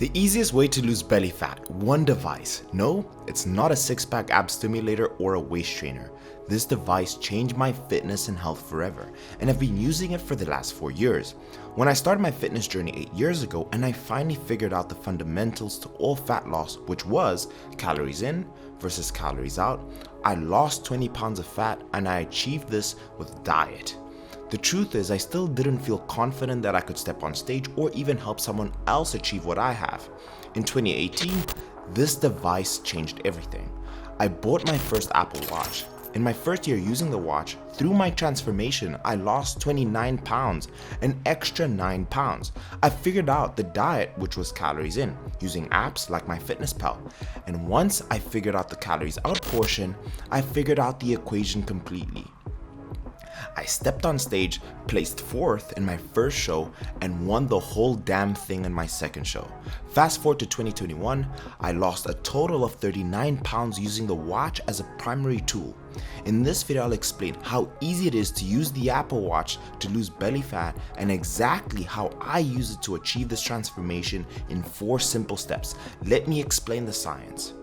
The easiest way to lose belly fat, one device. No, it's not a six-pack ab stimulator or a waist trainer. This device changed my fitness and health forever, and I've been using it for the last 4 years. When I started my fitness journey 8 years ago, and I finally figured out the fundamentals to all fat loss, which was calories in versus calories out, I lost 20 pounds of fat, and I achieved this with diet. The truth is, I still didn't feel confident that I could step on stage or even help someone else achieve what I have. In 2018, this device changed everything. I bought my first Apple Watch. In my first year using the watch, through my transformation, I lost 29 pounds, an extra 9 pounds. I figured out the diet, which was calories in, using apps like MyFitnessPal. And once I figured out the calories out portion, I figured out the equation completely. I stepped on stage, placed 4th in my first show, and won the whole damn thing in my second show. Fast forward to 2021, I lost a total of 39 pounds using the watch as a primary tool. In this video, I'll explain how easy it is to use the Apple Watch to lose belly fat and exactly how I use it to achieve this transformation in 4 simple steps. Let me explain the science.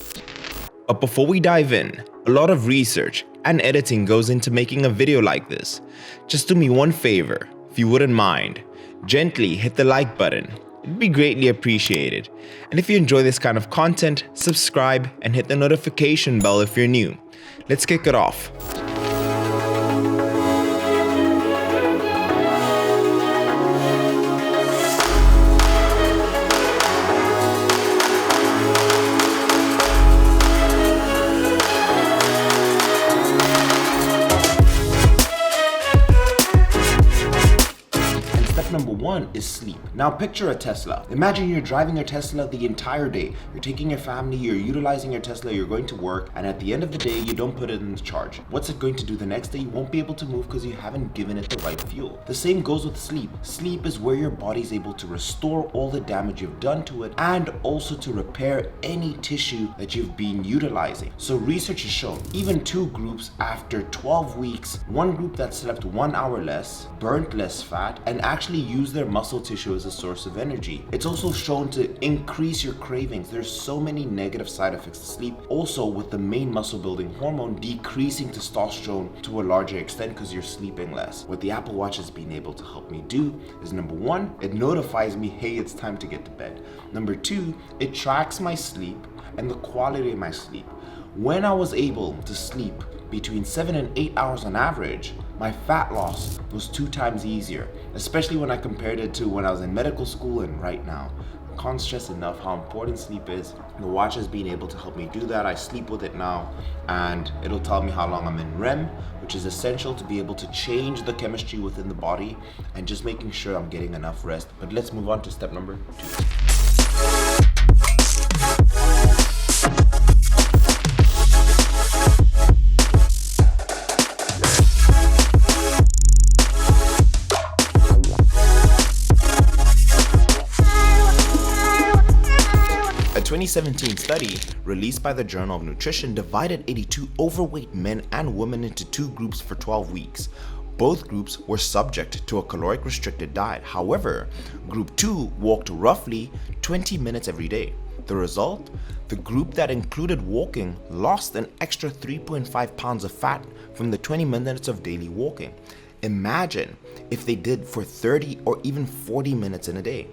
But before we dive in, a lot of research and editing goes into making a video like this. Just do me one favor, if you wouldn't mind, gently hit the like button. It'd be greatly appreciated. And if you enjoy this kind of content, subscribe and hit the notification bell if you're new. Let's kick it off. Number 1 is sleep. Now picture a Tesla. Imagine you're driving your Tesla the entire day. You're taking your family, you're utilizing your Tesla, you're going to work, and at the end of the day, you don't put it in the charge. What's it going to do the next day? You won't be able to move because you haven't given it the right fuel. The same goes with sleep. Sleep is where your body's able to restore all the damage you've done to it and also to repair any tissue that you've been utilizing. So research has shown even 2 groups after 12 weeks, one group that slept 1 hour less, burnt less fat, and actually use their muscle tissue as a source of energy. It's also shown to increase your cravings. There's so many negative side effects to sleep. Also, with the main muscle building hormone decreasing testosterone to a larger extent because you're sleeping less. What the Apple Watch has been able to help me do is, number 1, it notifies me, hey, it's time to get to bed. Number 2, it tracks my sleep and the quality of my sleep. When I was able to sleep between 7 and 8 hours on average, my fat loss was 2 times easier, especially when I compared it to when I was in medical school and right now. I can't stress enough how important sleep is. The watch has been able to help me do that. I sleep with it now, and it'll tell me how long I'm in REM, which is essential to be able to change the chemistry within the body and just making sure I'm getting enough rest. But let's move on to step number 2. A 2017 study released by the Journal of Nutrition divided 82 overweight men and women into 2 groups for 12 weeks. Both groups were subject to a caloric restricted diet. However, group 2 walked roughly 20 minutes every day. The result? The group that included walking lost an extra 3.5 pounds of fat from the 20 minutes of daily walking. Imagine if they did for 30 or even 40 minutes in a day.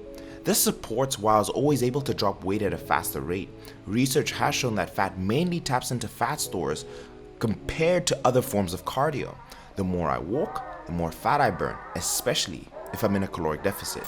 This supports why I was always able to drop weight at a faster rate. Research has shown that fat mainly taps into fat stores compared to other forms of cardio. The more I walk, the more fat I burn, especially if I'm in a caloric deficit.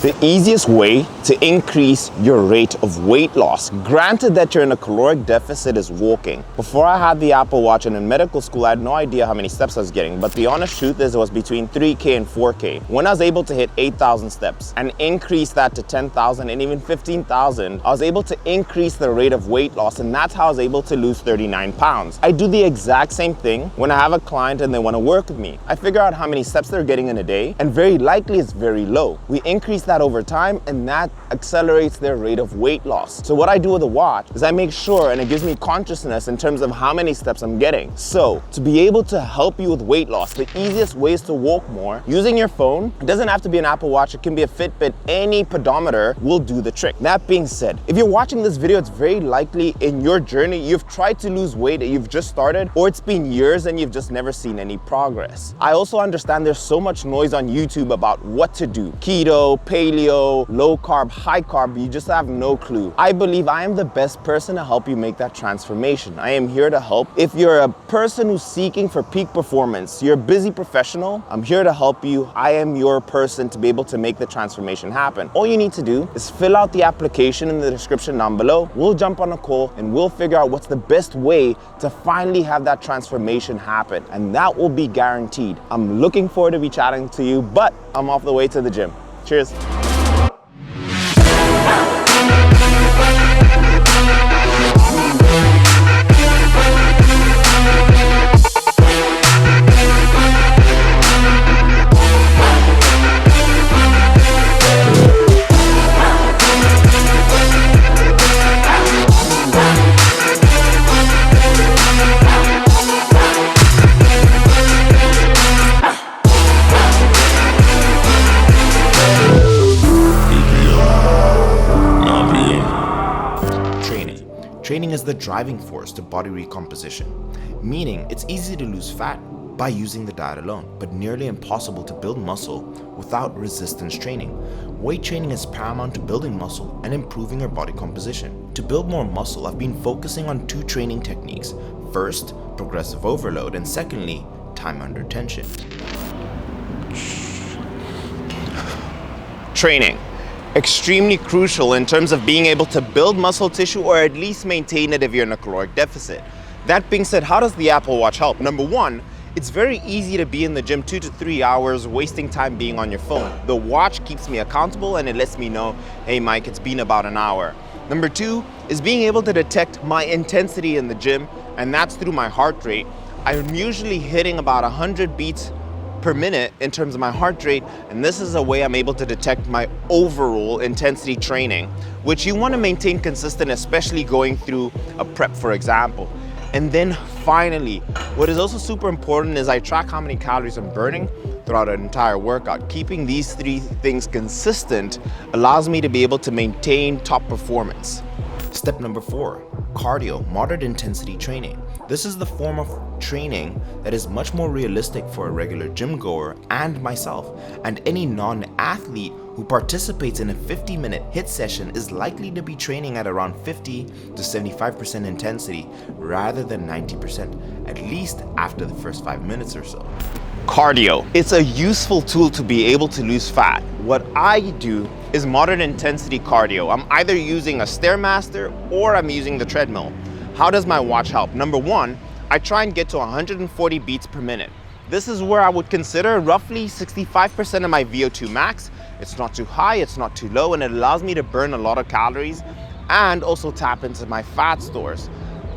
The easiest way to increase your rate of weight loss, granted that you're in a caloric deficit, is walking. Before I had the Apple Watch and in medical school, I had no idea how many steps I was getting, but the honest truth is it was between 3K and 4K. When I was able to hit 8,000 steps and increase that to 10,000 and even 15,000, I was able to increase the rate of weight loss, and that's how I was able to lose 39 pounds. I do the exact same thing when I have a client and they want to work with me. I figure out how many steps they're getting in a day, and very likely it's very low. We increase that over time, and that accelerates their rate of weight loss. So what I do with the watch is I make sure, and it gives me consciousness in terms of how many steps I'm getting. So to be able to help you with weight loss, the easiest way is to walk more using your phone. It doesn't have to be an Apple Watch, it can be a Fitbit. Any pedometer will do the trick. That being said, if you're watching this video, it's very likely in your journey you've tried to lose weight, you've just started, or it's been years and you've just never seen any progress. I also understand there's so much noise on YouTube about what to do. Keto, paleo, low carb, high carb, you just have no clue. I believe I am the best person to help you make that transformation. I am here to help. If you're a person who's seeking for peak performance, you're a busy professional, I'm here to help you. I am your person to be able to make the transformation happen. All you need to do is fill out the application in the description down below. We'll jump on a call and we'll figure out what's the best way to finally have that transformation happen. And that will be guaranteed. I'm looking forward to be chatting to you, but I'm off the way to the gym. Cheers. Training is the driving force to body recomposition, meaning it's easy to lose fat by using the diet alone, but nearly impossible to build muscle without resistance training. Weight training is paramount to building muscle and improving your body composition. To build more muscle, I've been focusing on two training techniques. First, progressive overload, and secondly, time under tension. Training. Extremely crucial in terms of being able to build muscle tissue or at least maintain it if you're in a caloric deficit. That being said, how does the Apple Watch help? Number one, it's very easy to be in the gym 2 to 3 hours, wasting time being on your phone. The watch keeps me accountable and it lets me know, hey Mike, it's been about an hour. Number two is being able to detect my intensity in the gym, and that's through my heart rate. I'm usually hitting about 100 beats per minute in terms of my heart rate, and this is a way I'm able to detect my overall intensity training, which you want to maintain consistent, especially going through a prep, for example. And then finally, what is also super important is I track how many calories I'm burning throughout an entire workout. Keeping these three things consistent allows me to be able to maintain top performance. Step number 4, cardio, moderate intensity training. This is the form of training that is much more realistic for a regular gym goer and myself, and any non-athlete who participates in a 50-minute HIIT session is likely to be training at around 50 to 75% intensity rather than 90%, at least after the first 5 minutes or so. Cardio. It's a useful tool to be able to lose fat. What I do is moderate intensity cardio. I'm either using a Stairmaster or I'm using the treadmill. How does my watch help? Number one, I try and get to 140 beats per minute. This is where I would consider roughly 65% of my VO2 max. It's not too high, it's not too low, and it allows me to burn a lot of calories and also tap into my fat stores.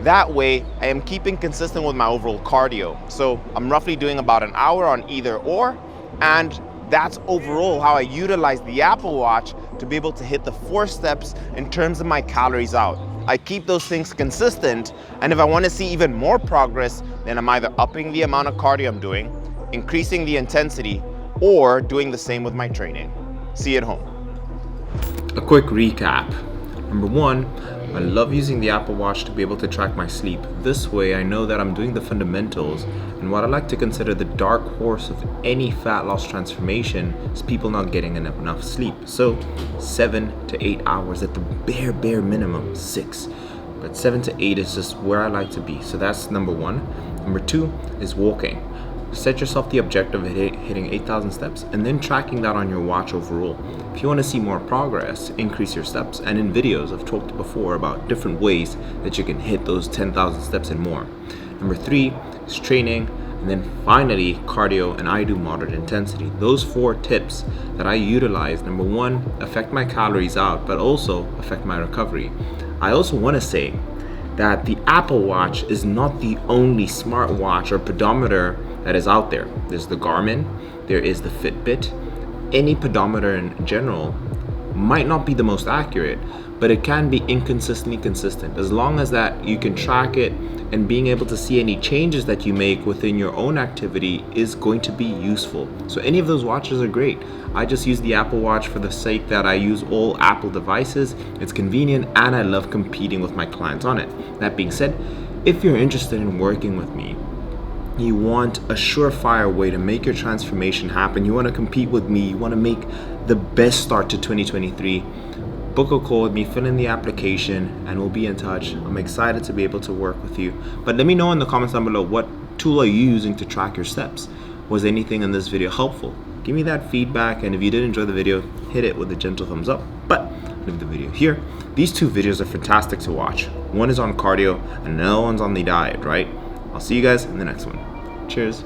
That way, I am keeping consistent with my overall cardio. So I'm roughly doing about an hour on either or, and that's overall how I utilize the Apple Watch to be able to hit the 4 steps in terms of my calories out. I keep those things consistent, and if I want to see even more progress, then I'm either upping the amount of cardio I'm doing, increasing the intensity, or doing the same with my training. See you at home. A quick recap. Number 1, I love using the Apple Watch to be able to track my sleep. This way I know that I'm doing the fundamentals, and what I like to consider the dark horse of any fat loss transformation is people not getting enough sleep. So 7 to 8 hours at the bare minimum, 6. But 7 to 8 is just where I like to be. So that's number 1. Number 2 is walking. Set yourself the objective of hitting 8,000 steps and then tracking that on your watch overall. If you want to see more progress, increase your steps. And in videos, I've talked before about different ways that you can hit those 10,000 steps and more. Number 3 is training. And then finally, cardio, and I do moderate intensity. Those 4 tips that I utilize, number 1, affect my calories out, but also affect my recovery. I also want to say that the Apple Watch is not the only smartwatch or pedometer that is out there. There's the Garmin, there is the Fitbit, any pedometer in general might not be the most accurate, but it can be inconsistently consistent. As long as that you can track it, and being able to see any changes that you make within your own activity is going to be useful. So any of those watches are great. I just use the Apple Watch for the sake that I use all Apple devices. It's convenient and I love competing with my clients on it. That being said, if you're interested in working with me, you want a surefire way to make your transformation happen, you want to compete with me, you want to make the best start to 2023, book a call with me, fill in the application, and we'll be in touch. I'm excited to be able to work with you. But let me know in the comments down below, what tool are you using to track your steps? Was anything in this video helpful? Give me that feedback, and if you did enjoy the video, hit it with a gentle thumbs up. But leave the video here. These two videos are fantastic to watch. One is on cardio and another one's on the diet, right? I'll see you guys in the next one. Cheers.